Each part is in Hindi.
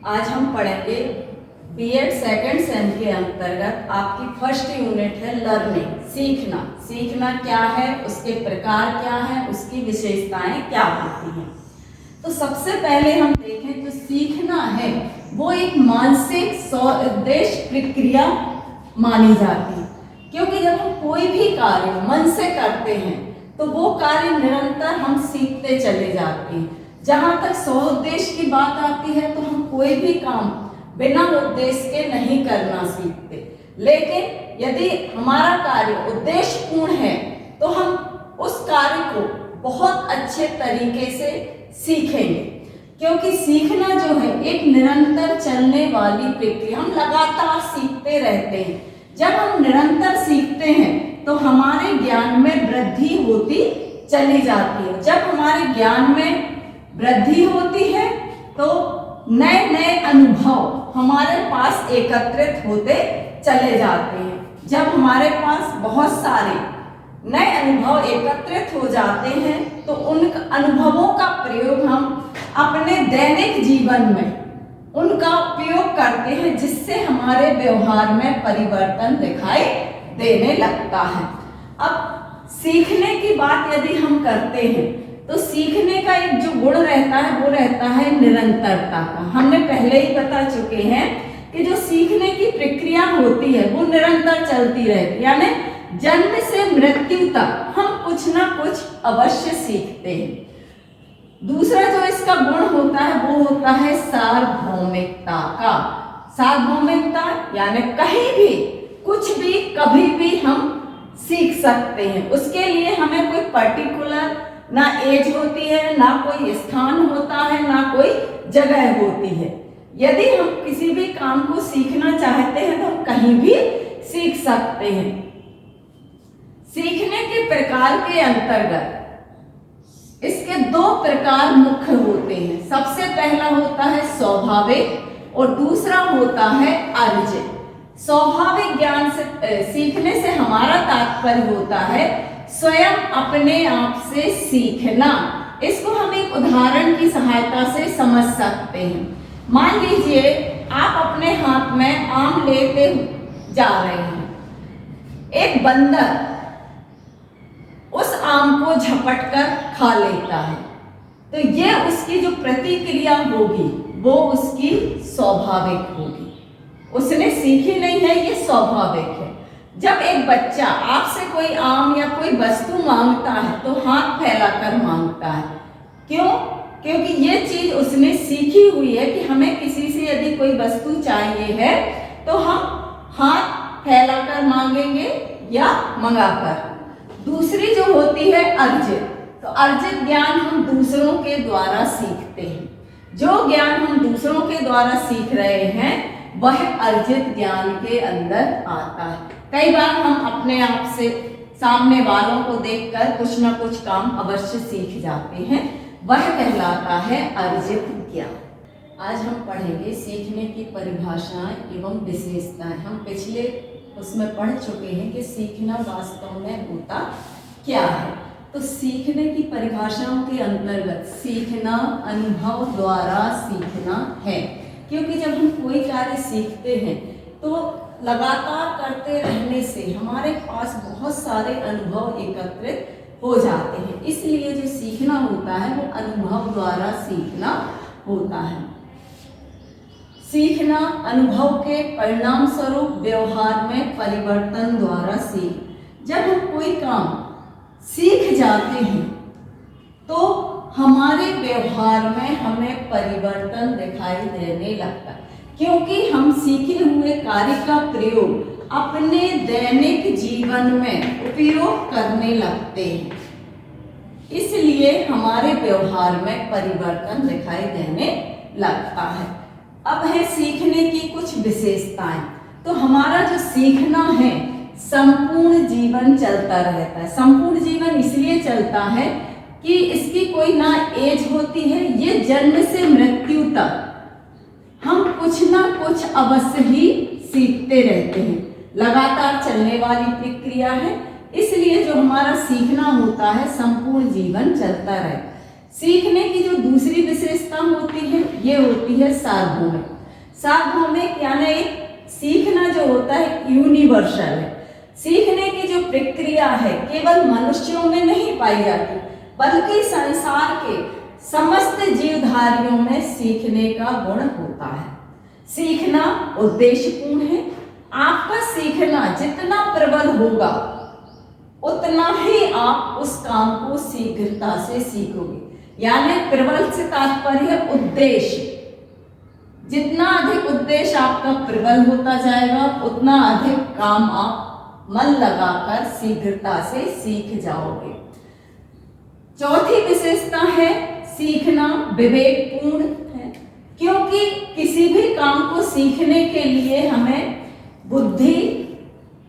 आज हम पढ़ेंगे बीएड सेकंड सेम के अंतर्गत आपकी फर्स्ट यूनिट है लर्निंग, सीखना। सीखना क्या है, उसके प्रकार क्या है, उसकी विशेषताएं क्या होती हैं। तो सबसे पहले हम देखें तो सीखना है वो एक मानसिक स्वदेश प्रक्रिया मानी जाती है, क्योंकि जब हम कोई भी कार्य मन से करते हैं तो वो कार्य निरंतर हम सीखते चले जाते हैं। जहाँ तक स्वउद्देश्य की बात आती है तो हम कोई भी काम बिना उद्देश्य के नहीं करना सीखते, लेकिन यदि हमारा कार्य उद्देश्यपूर्ण है तो हम उस कार्य को बहुत अच्छे तरीके से सीखेंगे, क्योंकि सीखना जो है एक निरंतर चलने वाली प्रक्रिया, हम लगातार सीखते रहते हैं। जब हम निरंतर सीखते हैं तो हमारे ज्ञान में वृद्धि होती चली जाती है। जब हमारे ज्ञान में वृद्धि होती है तो नए नए अनुभव हमारे पास एकत्रित होते चले जाते हैं। जब हमारे पास बहुत सारे नए अनुभव एकत्रित हो जाते हैं तो उन अनुभवों का प्रयोग हम अपने दैनिक जीवन में उनका उपयोग करते हैं, जिससे हमारे व्यवहार में परिवर्तन दिखाई देने लगता है। अब सीखने की बात यदि हम करते हैं तो सीखने का एक जो गुण रहता है वो रहता है निरंतरता का। हमने पहले ही बता चुके हैं कि जो सीखने की प्रक्रिया होती है वो निरंतर चलती रहती है, यानी जन्म से मृत्यु तक हम कुछ ना कुछ अवश्य सीखते हैं। दूसरा जो इसका गुण होता है वो होता है सार्वभौमिकता का। सार्वभौमिकता यानी कहीं भी कुछ भी कभी भी हम सीख सकते हैं। उसके लिए हमें कोई पर्टिकुलर ना एज होती है, ना कोई स्थान होता है, ना कोई जगह होती है। यदि हम किसी भी काम को सीखना चाहते हैं तो हम कहीं भी सीख सकते हैं। सीखने के प्रकार के अंतर्गत इसके दो प्रकार मुख्य होते हैं। सबसे पहला होता है स्वाभाविक और दूसरा होता है अर्जित। स्वाभाविक ज्ञान से सीखने से हमारा तात्पर्य होता है स्वयं अपने आप से सीखना। इसको हम एक उदाहरण की सहायता से समझ सकते हैं। मान लीजिए आप अपने हाथ में आम लेते जा रहे हैं, एक बंदर उस आम को झपट कर खा लेता है, तो ये उसकी जो प्रतिक्रिया होगी वो उसकी स्वाभाविक होगी। उसने सीखी नहीं है, ये स्वाभाविक है। जब एक बच्चा आपसे कोई आम या कोई वस्तु मांगता है तो हाथ फैलाकर मांगता है। क्यों? क्योंकि ये चीज उसने सीखी हुई है कि हमें किसी से यदि कोई वस्तु चाहिए है तो हम हाथ फैलाकर मांगेंगे या मंगाकर। दूसरी जो होती है अर्जित, तो अर्जित ज्ञान हम दूसरों के द्वारा सीखते हैं। जो ज्ञान हम दूसरों के द्वारा सीख रहे हैं वह अर्जित ज्ञान के अंदर आता है। कई बार हम अपने आप से सामने वालों को देखकर कुछ ना कुछ काम अवश्य सीख जाते हैं, वह कहलाता है अर्जित ज्ञान। आज हम पढ़ेंगे सीखने की परिभाषाएं एवं विशेषताएं। हम पिछले उसमें पढ़ चुके हैं कि सीखना वास्तव में होता क्या है। तो सीखने की परिभाषाओं के अंतर्गत सीखना अनुभव द्वारा सीखना है, क्योंकि जब हम कोई कार्य सीखते हैं तो लगातार करते रहने से हमारे पास बहुत सारे अनुभव एकत्रित हो जाते हैं। इसलिए जो सीखना होता है वो अनुभव द्वारा सीखना होता है। सीखना अनुभव के परिणाम स्वरूप व्यवहार में परिवर्तन द्वारा सीख। जब हम कोई काम सीख जाते हैं तो हमारे व्यवहार में हमें परिवर्तन दिखाई देने लगता है, क्योंकि हम सीखे हुए कार्य का प्रयोग अपने दैनिक जीवन में उपयोग करने लगते हैं। इसलिए हमारे व्यवहार में परिवर्तन दिखाई देने लगता है। अब है सीखने की कुछ विशेषताएं। तो हमारा जो सीखना है संपूर्ण जीवन चलता रहता है। संपूर्ण जीवन इसलिए चलता है कि इसकी कोई ना एज होती है, ये जन्म से मृत्यु तक हम कुछ ना कुछ अवश्य ही सीखते रहते हैं। लगातार चलने वाली प्रक्रिया है, इसलिए जो हमारा सीखना होता है संपूर्ण जीवन चलता रहे। सीखने की जो दूसरी विशेषता होती है ये होती है सार्वभौमिक। सार्वभौमिक यानी सीखना जो होता है यूनिवर्सल है। सीखने की जो प्रक्रिया है केवल मनुष्यों में नहीं पाई जाती, बल्कि संसार के समस्त जीवधारियों में सीखने का गुण होता है। सीखना उद्देश्यपूर्ण है। आपका सीखना जितना प्रबल होगा उतना ही आप उस काम को शीघ्रता से सीखोगे। यानी प्रबल से तात्पर्य उद्देश्य, जितना अधिक उद्देश्य आपका प्रबल होता जाएगा उतना अधिक काम आप मन लगाकर शीघ्रता से सीख जाओगे। चौथी विशेषता है सीखना विवेकपूर्ण है, क्योंकि किसी भी काम को सीखने के लिए हमें बुद्धि,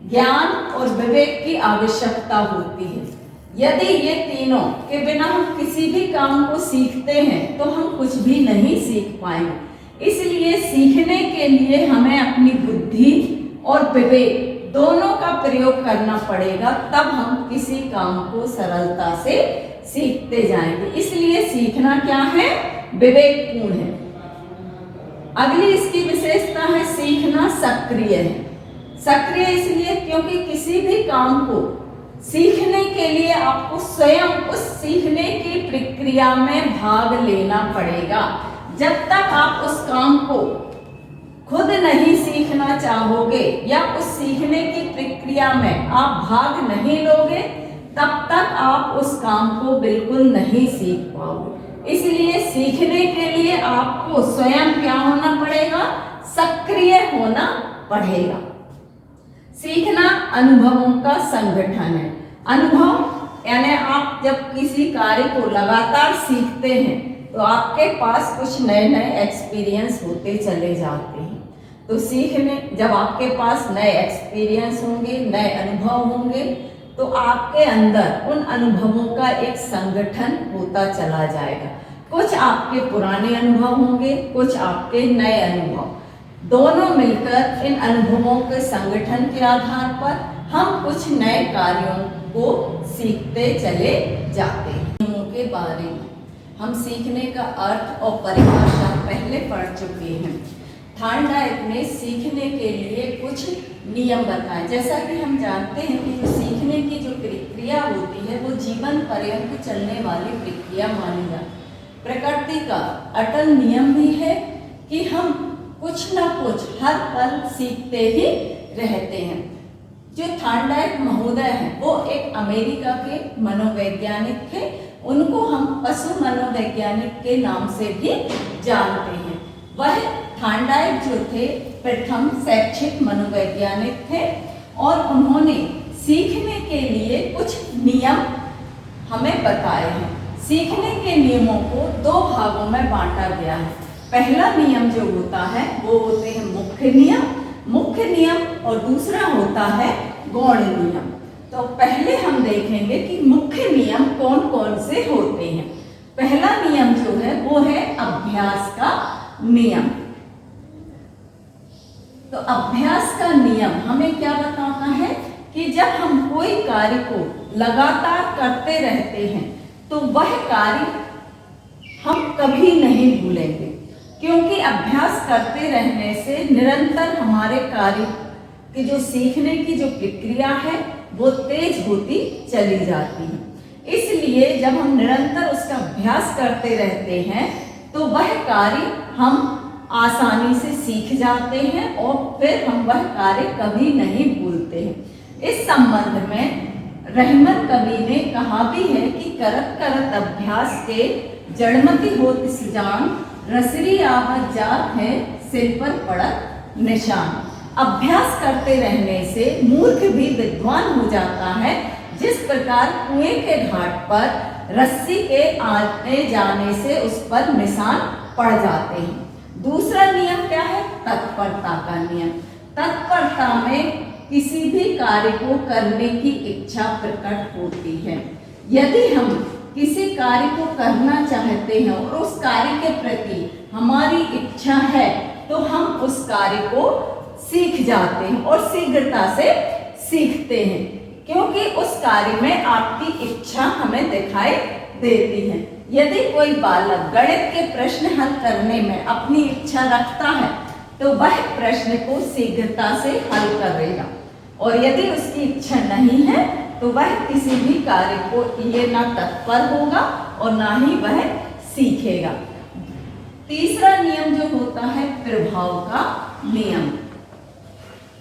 ज्ञान और विवेक की आवश्यकता होती है। यदि ये तीनों के बिना हम किसी भी काम को सीखते हैं तो हम कुछ भी नहीं सीख पाएंगे। इसलिए सीखने के लिए हमें अपनी बुद्धि और विवेक दोनों का प्रयोग करना पड़ेगा, तब हम किसी काम को सरलता से सीखते जाएंगे। इसलिए सीखना क्या है? विवेकपूर्ण है। अगली इसकी विशेषता है सीखना सक्रिय है। सक्रिय इसलिए क्योंकि किसी भी काम को सीखने के लिए आपको स्वयं उस सीखने की प्रक्रिया में भाग लेना पड़ेगा। जब तक आप उस काम को खुद नहीं सीखना चाहोगे या उस सीखने की प्रक्रिया में आप भाग नहीं लोगे, तब तक आप उस काम को बिल्कुल नहीं सीख पाओगे। इसलिए सीखने के लिए आपको स्वयं क्या होना पड़ेगा? सक्रिय होना पड़ेगा। सीखना अनुभवों का संगठन है। अनुभव यानी आप जब किसी कार्य को लगातार सीखते हैं तो आपके पास कुछ नए नए एक्सपीरियंस होते चले जाते हैं। तो सीखने जब आपके पास नए एक्सपीरियंस होंगे, नए अनुभव होंगे, तो आपके अंदर उन अनुभवों का एक संगठन होता चला जाएगा। कुछ आपके पुराने अनुभव होंगे, कुछ आपके नए अनुभव, दोनों मिलकर इन अनुभवों के संगठन के आधार पर हम कुछ नए कार्यों को सीखते चले जाते हैं। नियमों के बारे में हम सीखने का अर्थ और परिभाषा पहले पढ़ चुके हैं। थॉर्नडाइक ने सीखने के लिए कुछ नियम बताए। जैसा कि हम जानते हैं कि जो सीखने की जो प्रक्रिया होती है वो जीवन पर्यंत चलने वाली प्रक्रिया मानी जाती है। प्रकृति का अटल नियम भी है कि हम कुछ ना कुछ हर पल सीखते ही रहते हैं। जो थॉर्नडाइक महोदय हैं वो एक अमेरिका के मनोवैज्ञानिक थे। उनको हम पशु मनोवैज्ञानिक के नाम से भी जानते हैं। वह थॉर्नडाइक जो थे प्रथम शैक्षिक मनोवैज्ञानिक थे और उन्होंने सीखने के लिए कुछ नियम हमें बताए हैं। सीखने के नियमों को दो भागों में बांटा गया है। पहला नियम जो होता है वो होते हैं मुख्य नियम और दूसरा होता है गौण नियम। तो पहले हम देखेंगे कि मुख्य नियम कौन कौन से होते हैं। पहला नियम जो है वो है अभ्यास का नियम। तो अभ्यास का नियम हमें क्या बताता है कि जब हम कोई कार्य को लगातार करते रहते हैं तो वह कार्य हम कभी नहीं भूलेंगे, क्योंकि अभ्यास करते रहने से निरंतर हमारे कार्य की जो सीखने की जो प्रक्रिया है वो तेज होती चली जाती है। इसलिए जब हम निरंतर उसका अभ्यास करते रहते हैं तो वह कार्य हम आसानी से सीख जाते हैं और फिर हम वह कार्य कभी नहीं भूलते हैं। इस संबंध में रहमत कवि ने कहा भी है कि करत करत अभ्यास के जड़मति होत सिजान, रसरी आवत जात है सिर पर पड़त निशान। अभ्यास करते रहने से मूर्ख भी विद्वान हो जाता है। जिस प्रकार कुएं के घाट पर रस्सी के आने जाने से उस पर निशान पड़ जाते हैं। दूसरा नियम क्या है? तत्परता का नियम। तत्परता में किसी भी कार्य को करने की इच्छा प्रकट होती है। यदि हम किसी कार्य को करना चाहते हैं और उस कार्य के प्रति हमारी इच्छा है तो हम उस कार्य को सीख जाते हैं और शीघ्रता से सीखते हैं, क्योंकि उस कार्य में आपकी इच्छा हमें दिखाई देती है। यदि कोई बालक गणित के प्रश्न हल करने में अपनी इच्छा रखता है तो वह प्रश्न को शीघ्रता से हल करेगा, और यदि उसकी इच्छा नहीं है तो वह किसी भी कार्य को लिए ना तत्पर होगा और ना ही वह सीखेगा। तीसरा नियम जो होता है प्रभाव का नियम।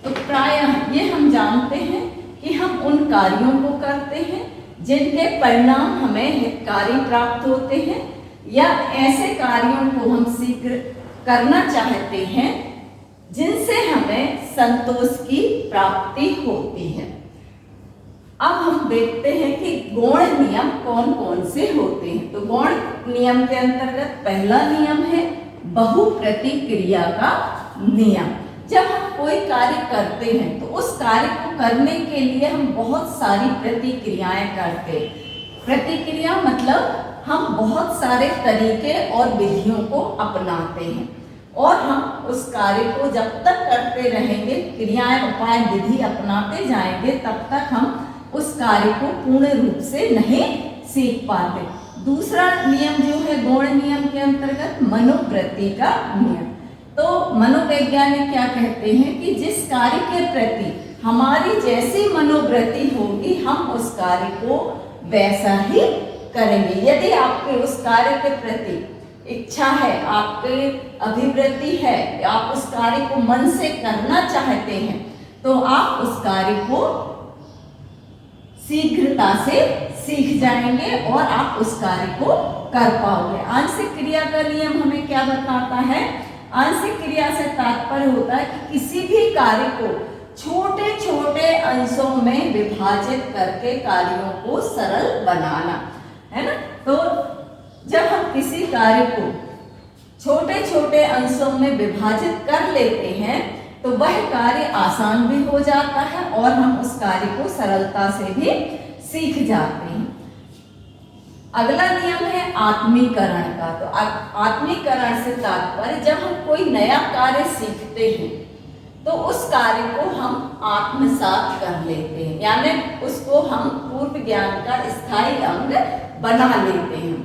तो प्रायः ये हम जानते हैं कि हम उन कार्यों को करते हैं जिनके परिणाम हमें हितकारी प्राप्त होते हैं, या ऐसे कार्यों को हम शीघ्र करना चाहते हैं जिनसे हमें संतोष की प्राप्ति होती है। अब हम देखते हैं कि गौण नियम कौन कौन से होते हैं। तो गौण नियम के अंतर्गत पहला नियम है बहुप्रतिक्रिया का नियम। जब हम कोई कार्य करते हैं तो उस कार्य को करने के लिए हम बहुत सारी प्रतिक्रियाएं करते हैं। प्रतिक्रिया मतलब हम बहुत सारे तरीके और विधियों को अपनाते हैं, और हम उस कार्य को जब तक करते रहेंगे, क्रियाएं उपाय विधि अपनाते जाएंगे, तब तक हम उस कार्य को पूर्ण रूप से नहीं सीख पाते। दूसरा नियम जो है गौण नियम के अंतर्गत मनोवृत्ति का नियम। तो मनोवैज्ञानिक क्या कहते हैं कि जिस कार्य के प्रति हमारी जैसी मनोवृत्ति होगी, हम उस कार्य को वैसा ही करेंगे। यदि आपके उस कार्य के प्रति इच्छा है, आपके अभिवृत्ति है, आप उस कार्य को मन से करना चाहते हैं, तो आप उस कार्य को शीघ्रता से सीख जाएंगे और आप उस कार्य को कर पाओगे। आंशिक क्रिया का नियम हमें क्या बताता है? आंशिक क्रिया से तात्पर्य होता है कि किसी भी कार्य को छोटे छोटे अंशों में विभाजित करके कार्यों को सरल बनाना, है ना। तो जब हम किसी कार्य को छोटे छोटे अंशों में विभाजित कर लेते हैं तो वह कार्य आसान भी हो जाता है और हम उस कार्य को सरलता से भी सीख जाते हैं। अगला नियम है आत्मीकरण का। तो आत्मीकरण से तात्पर्य जब हम कोई नया कार्य सीखते हैं तो उस कार्य को हम आत्मसात कर लेते हैं, यानी उसको हम पूर्व ज्ञान का स्थायी अंग बना लेते हैं।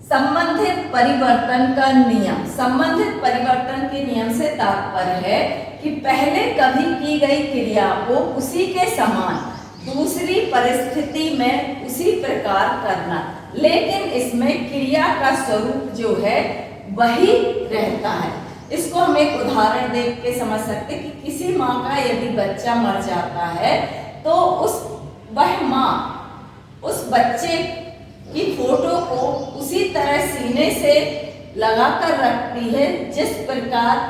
संबंधित परिवर्तन का नियम। संबंधित परिवर्तन के नियम से तात्पर्य है कि पहले कभी की गई क्रिया को उसी के समान दूसरी परिस्थिति में उसी प्रकार करना, लेकिन इसमें क्रिया का स्वरूप जो है वही रहता है। इसको हम एक उदाहरण देख के समझ सकते हैं कि किसी माँ का यदि बच्चा मर जाता है तो वह माँ उस बच्चे की फोटो को उसी तरह सीने से लगाकर रखती है जिस प्रकार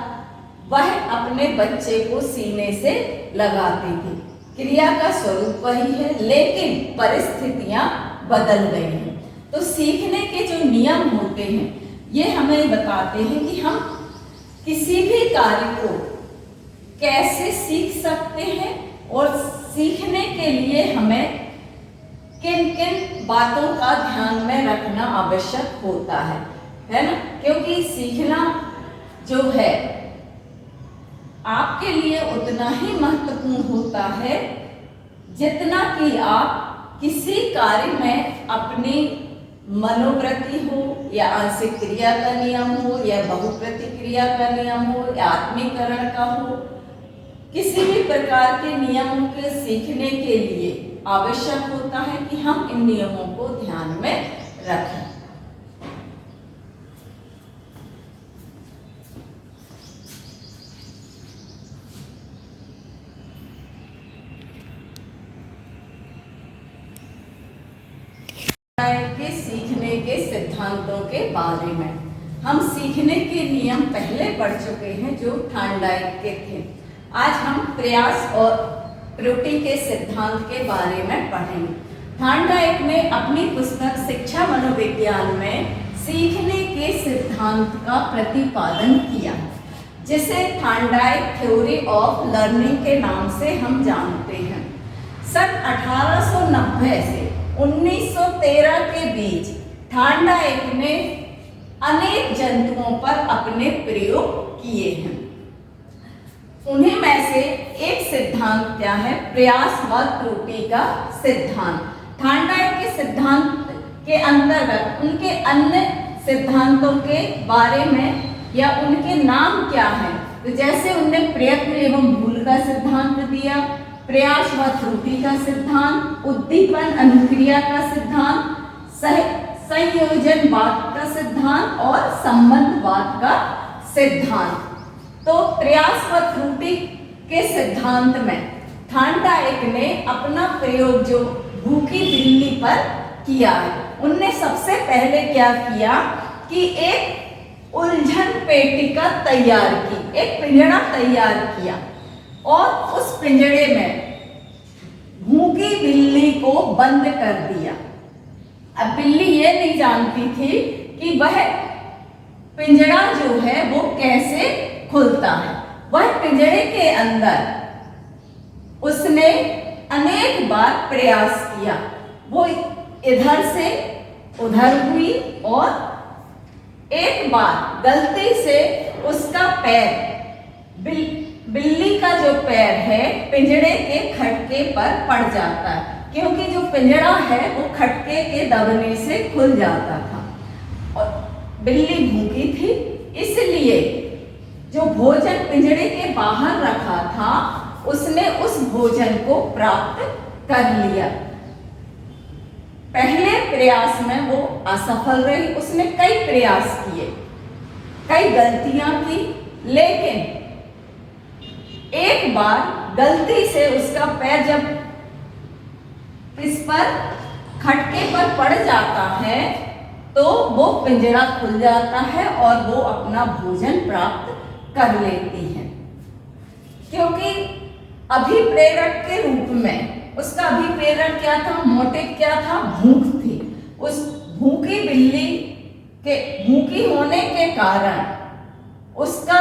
वह अपने बच्चे को सीने से लगाती थी। क्रिया का स्वरूप वही है, लेकिन परिस्थितियां बदल गई हैं। तो सीखने के जो नियम होते हैं ये हमें बताते हैं कि हम किसी भी कार्य को कैसे सीख सकते हैं और सीखने के लिए हमें किन किन बातों का ध्यान में रखना आवश्यक होता है ना। क्योंकि सीखना जो है आपके लिए उतना ही महत्वपूर्ण होता है जितना कि आप किसी कार्य में अपनी मनोवृत्ति हो या आंशिक क्रिया का नियम हो या बहुप्रतिक्रिया का नियम हो या आत्मीकरण का हो, किसी भी प्रकार के नियमों के सीखने के लिए आवश्यक होता है कि हम इन नियमों को ध्यान में रखें। के सीखने के सिद्धांतों के बारे में हम सीखने के नियम पहले पढ़ चुके हैं जो थार्नडाइक के थे। आज हम प्रयास और त्रुटि के सिद्धांत के बारे में पढ़ेंगे। थार्नडाइक ने अपनी पुस्तक शिक्षा मनोविज्ञान में सीखने के सिद्धांत का प्रतिपादन किया, जिसे थार्नडाइक थ्योरी ऑफ लर्निंग के नाम से हम जानते हैं। सन 1890 से 1913 के बीच थार्नडाइक ने अनेक जंतुओं पर अपने प्रयोग किए हैं। उन्हीं में से एक सिद्धांत क्या है? प्रयास व त्रुटि का सिद्धांत। थार्नडाइक के सिद्धांत के अंतर्गत उनके अन्य सिद्धांतों के बारे में या उनके नाम क्या है। तो जैसे उनने प्रयत्न एवं भूल का सिद्धांत दिया, प्रयास व त्रुटि का सिद्धांत, उद्दीपन अनुक्रिया का सिद्धांत, संयोजनवाद का सिद्धांत और संबंधवाद का सिद्धांत। तो प्रयास व त्रुटि के सिद्धांत में थॉर्नडाइक ने अपना प्रयोग जो भूखी बिल्ली पर किया है, उनने सबसे पहले क्या किया कि एक उलझन पेटिका तैयार की, एक पिंजड़ा तैयार किया और उस पिंजड़े में भूखी बिल्ली को बंद कर दिया। अब बिल्ली ये नहीं जानती थी कि वह पिंजड़ा जो है वो कैसे खुलता है। वह पिंजड़े के अंदर उसने अनेक बार प्रयास किया, वो इधर से उधर हुई और एक बार गलती से उसका पैर, बिल्ली का जो पैर है पिंजड़े के खटके पर पड़ जाता है, क्योंकि जो पिंजड़ा है वो खटके के दबने से खुल जाता था और बिल्ली भूखी थी, इसलिए जो भोजन पिंजड़े के बाहर रखा था उसने उस भोजन को प्राप्त कर लिया। पहले प्रयास में वो असफल रही, उसने कई प्रयास किए, कई गलतियां की, लेकिन एक बार गलती से उसका पैर जब इस पर खटके पर पड़ जाता है तो वो पिंजरा खुल जाता है और वो अपना भोजन प्राप्त कर लेती है। क्योंकि अभिप्रेरक के रूप में उसका अभिप्रेरण क्या था, मोटिव क्या था, भूख थी। उस भूखी बिल्ली के भूखी होने के कारण उसका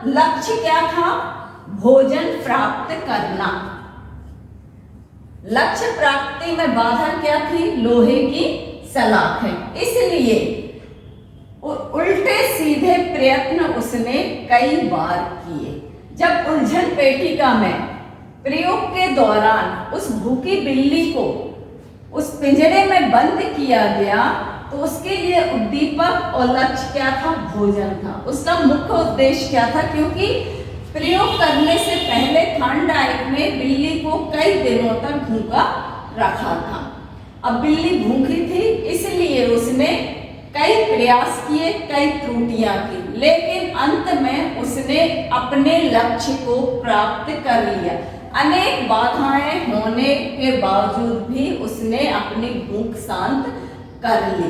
लक्ष्य क्या था, भोजन प्राप्त करना। लक्ष्य प्राप्ति में बाधा क्या थी, लोहे की सलाखें। इसलिए उल्टे सीधे प्रयत्न उसने कई बार किए। जब उलझन पेटिका में प्रयोग के दौरान उस भूखी बिल्ली को उस पिंजरे में बंद किया गया तो उसके लिए उद्दीपक और लक्ष्य क्या था, भोजन था। उसका मुख्य उद्देश्य क्या था, क्योंकि प्रयोग करने से पहले थॉर्नडाइक ने बिल्ली को कई दिनों तक भूखा रखा था। अब बिल्ली भूखी थी, इसलिए उसने कई प्रयास किए, कई त्रुटियां की, लेकिन अंत में उसने अपने लक्ष्य को प्राप्त कर लिया। अनेक बाधाएं होने के बावजूद भी उसने अपनी भूख शांत कर ली।